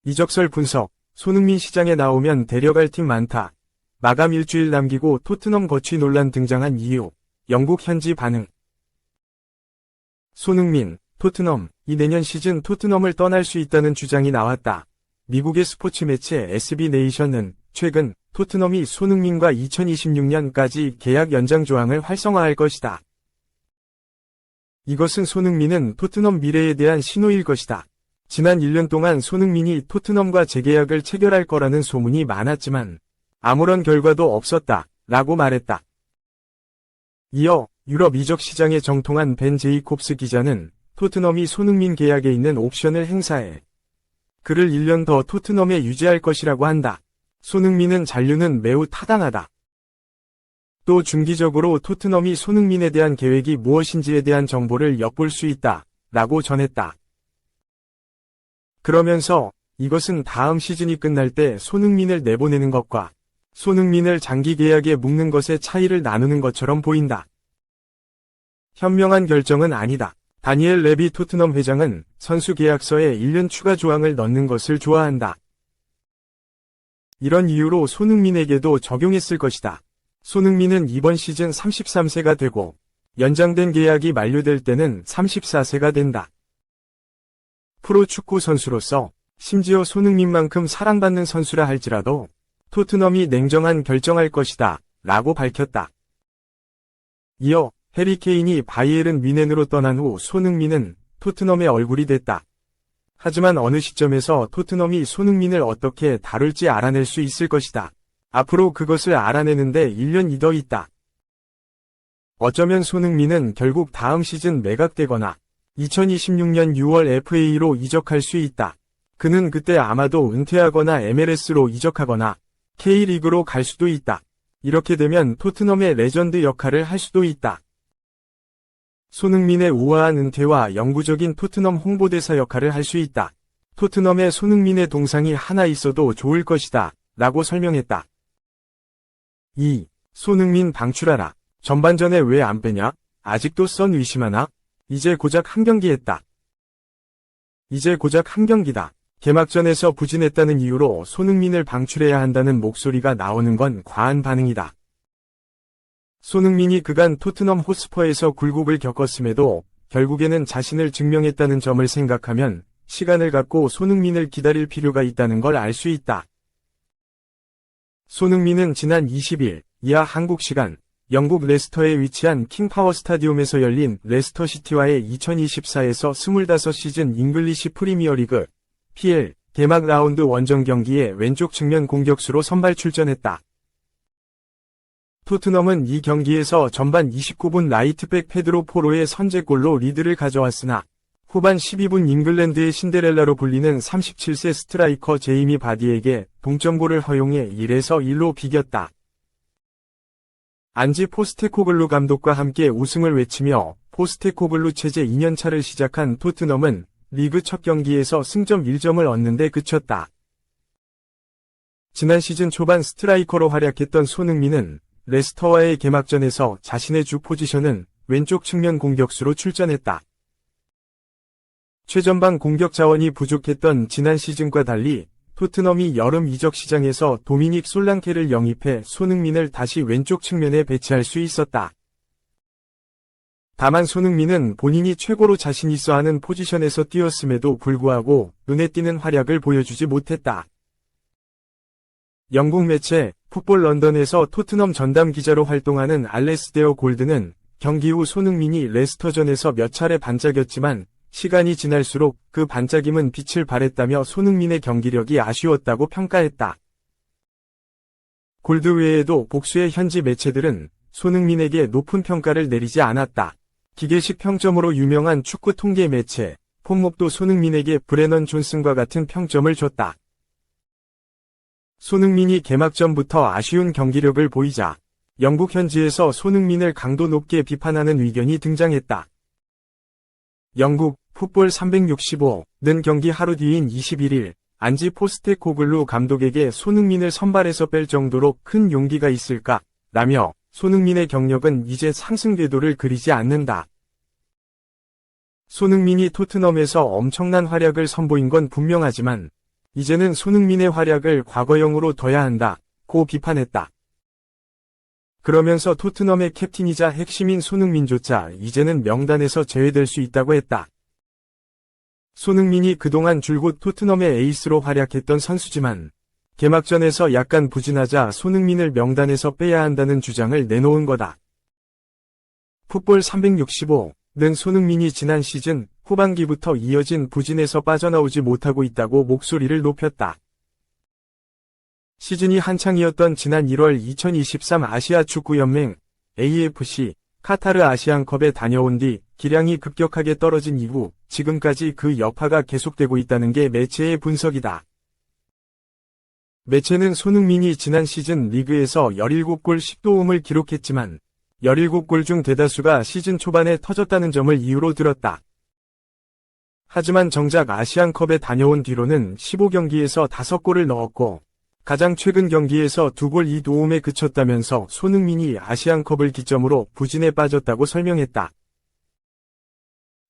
이적설 분석. 손흥민 시장에 나오면 데려갈 팀 많다. 마감 일주일 남기고 토트넘 거취 논란 등장한 이유. 영국 현지 반응. 손흥민, 토트넘, 내년 시즌 토트넘을 떠날 수 있다는 주장이 나왔다. 미국의 스포츠 매체 SB 네이션은 최근 토트넘이 손흥민과 2026년까지 계약 연장 조항을 활성화할 것이다. 이것은 손흥민은 토트넘 미래에 대한 신호일 것이다. 지난 1년 동안 손흥민이 토트넘과 재계약을 체결할 거라는 소문이 많았지만 아무런 결과도 없었다 라고 말했다. 이어 유럽 이적 시장에 정통한 벤 제이콥스 기자는 토트넘이 손흥민 계약에 있는 옵션을 행사해 그를 1년 더 토트넘에 유지할 것이라고 한다. 손흥민은 잔류는 매우 타당하다. 또 중기적으로 토트넘이 손흥민에 대한 계획이 무엇인지에 대한 정보를 엿볼 수 있다 라고 전했다. 그러면서 이것은 다음 시즌이 끝날 때 손흥민을 내보내는 것과 손흥민을 장기 계약에 묶는 것의 차이를 나누는 것처럼 보인다. 현명한 결정은 아니다. 다니엘 레비 토트넘 회장은 선수 계약서에 1년 추가 조항을 넣는 것을 좋아한다. 이런 이유로 손흥민에게도 적용했을 것이다. 손흥민은 이번 시즌 33세가 되고 연장된 계약이 만료될 때는 34세가 된다. 프로축구 선수로서 심지어 손흥민만큼 사랑받는 선수라 할지라도 토트넘이 냉정한 결정할 것이다 라고 밝혔다. 이어 해리 케인이 바이에른 뮌헨으로 떠난 후 손흥민은 토트넘의 얼굴이 됐다. 하지만 어느 시점에서 토트넘이 손흥민을 어떻게 다룰지 알아낼 수 있을 것이다. 앞으로 그것을 알아내는데 1년이 더 있다. 어쩌면 손흥민은 결국 다음 시즌 매각되거나 2026년 6월 FA로 이적할 수 있다. 그는 그때 아마도 은퇴하거나 MLS로 이적하거나 K리그로 갈 수도 있다. 이렇게 되면 토트넘의 레전드 역할을 할 수도 있다. 손흥민의 우아한 은퇴와 영구적인 토트넘 홍보대사 역할을 할 수 있다. 토트넘에 손흥민의 동상이 하나 있어도 좋을 것이다 라고 설명했다. 2. 손흥민 방출하라. 전반전에 왜 안 빼냐? 아직도 선 의심하나? 이제 고작 한 경기 했다. 이제 고작 한 경기다. 개막전에서 부진했다는 이유로 손흥민을 방출해야 한다는 목소리가 나오는 건 과한 반응이다. 손흥민이 그간 토트넘 호스퍼에서 굴곡을 겪었음에도 결국에는 자신을 증명했다는 점을 생각하면 시간을 갖고 손흥민을 기다릴 필요가 있다는 걸 알 수 있다. 손흥민은 지난 20일 이하 한국 시간 영국 레스터에 위치한 킹파워 스타디움에서 열린 레스터 시티와의 2024에서 25시즌 잉글리시 프리미어리그 PL 개막 라운드 원정 경기에 왼쪽 측면 공격수로 선발 출전했다. 토트넘은 이 경기에서 전반 29분 라이트백 페드로 포로의 선제골로 리드를 가져왔으나 후반 12분 잉글랜드의 신데렐라로 불리는 37세 스트라이커 제이미 바디에게 동점골을 허용해 1에서 1로 비겼다. 안지 포스테코글루 감독과 함께 우승을 외치며 포스테코글루 체제 2년차를 시작한 토트넘은 리그 첫 경기에서 승점 1점을 얻는 데 그쳤다. 지난 시즌 초반 스트라이커로 활약했던 손흥민은 레스터와의 개막전에서 자신의 주 포지션은 왼쪽 측면 공격수로 출전했다. 최전방 공격 자원이 부족했던 지난 시즌과 달리 토트넘이 여름 이적 시장에서 도미닉 솔랑케를 영입해 손흥민을 다시 왼쪽 측면에 배치할 수 있었다. 다만 손흥민은 본인이 최고로 자신 있어 하는 포지션에서 뛰었음에도 불구하고 눈에 띄는 활약을 보여주지 못했다. 영국 매체 풋볼 런던에서 토트넘 전담 기자로 활동하는 알레스데어 골드는 경기 후 손흥민이 레스터전에서 몇 차례 반짝였지만 시간이 지날수록 그 반짝임은 빛을 발했다며 손흥민의 경기력이 아쉬웠다고 평가했다. 골드 외에도 복수의 현지 매체들은 손흥민에게 높은 평가를 내리지 않았다. 기계식 평점으로 유명한 축구 통계 매체 폼목도 손흥민에게 브레넌 존슨과 같은 평점을 줬다. 손흥민이 개막전부터 아쉬운 경기력을 보이자 영국 현지에서 손흥민을 강도 높게 비판하는 의견이 등장했다. 영국 풋볼 365는 경기 하루 뒤인 21일 안지 포스테코글루 감독에게 손흥민을 선발에서 뺄 정도로 큰 용기가 있을까? 라며 손흥민의 경력은 이제 상승 궤도를 그리지 않는다. 손흥민이 토트넘에서 엄청난 활약을 선보인 건 분명하지만 이제는 손흥민의 활약을 과거형으로 둬야 한다, 고 비판했다. 그러면서 토트넘의 캡틴이자 핵심인 손흥민조차 이제는 명단에서 제외될 수 있다고 했다. 손흥민이 그동안 줄곧 토트넘의 에이스로 활약했던 선수지만 개막전에서 약간 부진하자 손흥민을 명단에서 빼야 한다는 주장을 내놓은 거다. 풋볼 365는 손흥민이 지난 시즌 후반기부터 이어진 부진에서 빠져나오지 못하고 있다고 목소리를 높였다. 시즌이 한창이었던 지난 1월 2023 아시아 축구연맹 AFC 카타르 아시안컵에 다녀온 뒤 기량이 급격하게 떨어진 이후 지금까지 그 여파가 계속되고 있다는 게 매체의 분석이다. 매체는 손흥민이 지난 시즌 리그에서 17골 10도움을 기록했지만 17골 중 대다수가 시즌 초반에 터졌다는 점을 이유로 들었다. 하지만 정작 아시안컵에 다녀온 뒤로는 15경기에서 5골을 넣었고 가장 최근 경기에서 2골 2도움에 그쳤다면서 손흥민이 아시안컵을 기점으로 부진에 빠졌다고 설명했다.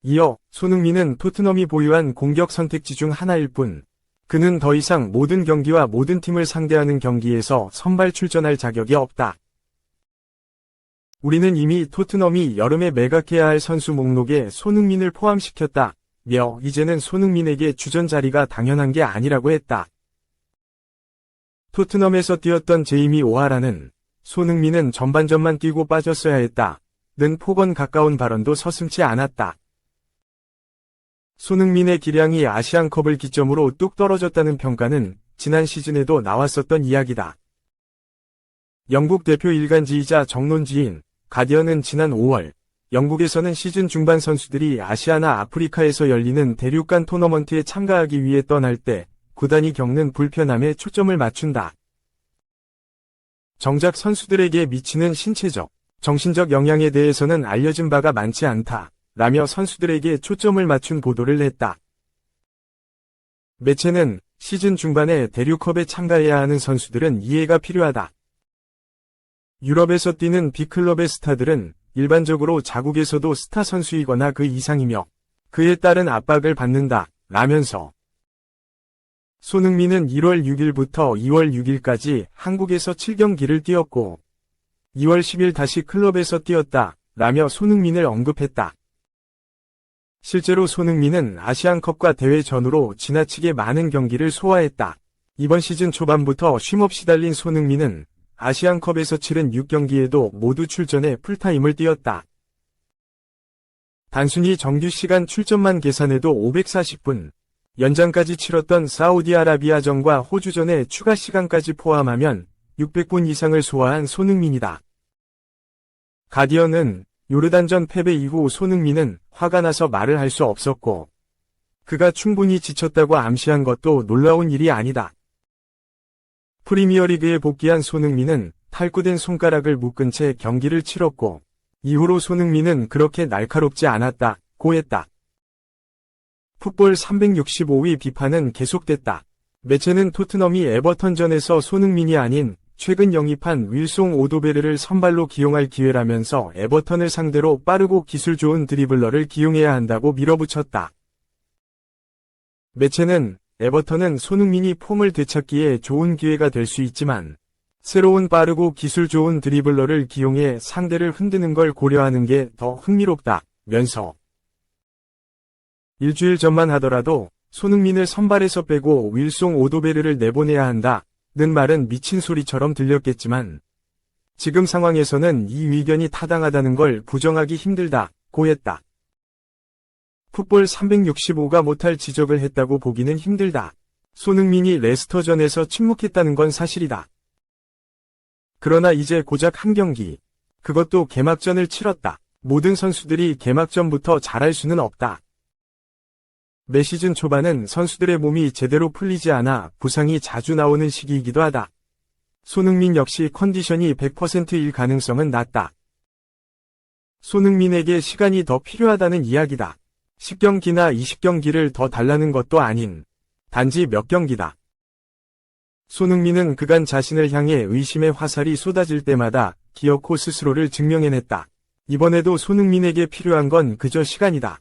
이어 손흥민은 토트넘이 보유한 공격 선택지 중 하나일 뿐 그는 더 이상 모든 경기와 모든 팀을 상대하는 경기에서 선발 출전할 자격이 없다. 우리는 이미 토트넘이 여름에 매각해야 할 선수 목록에 손흥민을 포함시켰다. 며 이제는 손흥민에게 주전 자리가 당연한 게 아니라고 했다. 토트넘에서 뛰었던 제이미 오하라는 손흥민은 전반전만 뛰고 빠졌어야 했다. 는 폭언 가까운 발언도 서슴지 않았다. 손흥민의 기량이 아시안컵을 기점으로 뚝 떨어졌다는 평가는 지난 시즌에도 나왔었던 이야기다. 영국 대표 일간지이자 정론지인 가디언은 지난 5월 영국에서는 시즌 중반 선수들이 아시아나 아프리카에서 열리는 대륙간 토너먼트에 참가하기 위해 떠날 때 구단이 겪는 불편함에 초점을 맞춘다. 정작 선수들에게 미치는 신체적, 정신적 영향에 대해서는 알려진 바가 많지 않다. 라며 선수들에게 초점을 맞춘 보도를 했다. 매체는 시즌 중반에 대륙컵에 참가해야 하는 선수들은 이해가 필요하다. 유럽에서 뛰는 빅클럽의 스타들은 일반적으로 자국에서도 스타 선수이거나 그 이상이며 그에 따른 압박을 받는다. 라면서 손흥민은 1월 6일부터 2월 6일까지 한국에서 7경기를 뛰었고 2월 10일 다시 클럽에서 뛰었다. 라며 손흥민을 언급했다. 실제로 손흥민은 아시안컵과 대회 전후로 지나치게 많은 경기를 소화했다. 이번 시즌 초반부터 쉼없이 달린 손흥민은 아시안컵에서 치른 6경기에도 모두 출전해 풀타임을 뛰었다. 단순히 정규 시간 출전만 계산해도 540분, 연장까지 치렀던 사우디아라비아전과 호주전의 추가 시간까지 포함하면 600분 이상을 소화한 손흥민이다. 가디언은 요르단전 패배 이후 손흥민은 화가 나서 말을 할 수 없었고 그가 충분히 지쳤다고 암시한 것도 놀라운 일이 아니다. 프리미어리그에 복귀한 손흥민은 탈구된 손가락을 묶은 채 경기를 치렀고 이후로 손흥민은 그렇게 날카롭지 않았다고 했다. 풋볼 365위 비판은 계속됐다. 매체는 토트넘이 에버턴전에서 손흥민이 아닌 최근 영입한 윌송 오도베르를 선발로 기용할 기회라면서 에버턴을 상대로 빠르고 기술 좋은 드리블러를 기용해야 한다고 밀어붙였다. 매체는 에버턴은 손흥민이 폼을 되찾기에 좋은 기회가 될 수 있지만 새로운 빠르고 기술 좋은 드리블러를 기용해 상대를 흔드는 걸 고려하는 게 더 흥미롭다면서 일주일 전만 하더라도 손흥민을 선발에서 빼고 윌송 오도베르를 내보내야 한다. 는 말은 미친 소리처럼 들렸겠지만 지금 상황에서는 이 의견이 타당하다는 걸 부정하기 힘들다고 했다. 풋볼 365가 못할 지적을 했다고 보기는 힘들다. 손흥민이 레스터전에서 침묵했다는 건 사실이다. 그러나 이제 고작 한 경기, 그것도 개막전을 치렀다. 모든 선수들이 개막전부터 잘할 수는 없다. 매 시즌 초반은 선수들의 몸이 제대로 풀리지 않아 부상이 자주 나오는 시기이기도 하다. 손흥민 역시 컨디션이 100%일 가능성은 낮다. 손흥민에게 시간이 더 필요하다는 이야기다. 10경기나 20경기를 더 달라는 것도 아닌 단지 몇 경기다. 손흥민은 그간 자신을 향해 의심의 화살이 쏟아질 때마다 기어코 스스로를 증명해냈다. 이번에도 손흥민에게 필요한 건 그저 시간이다.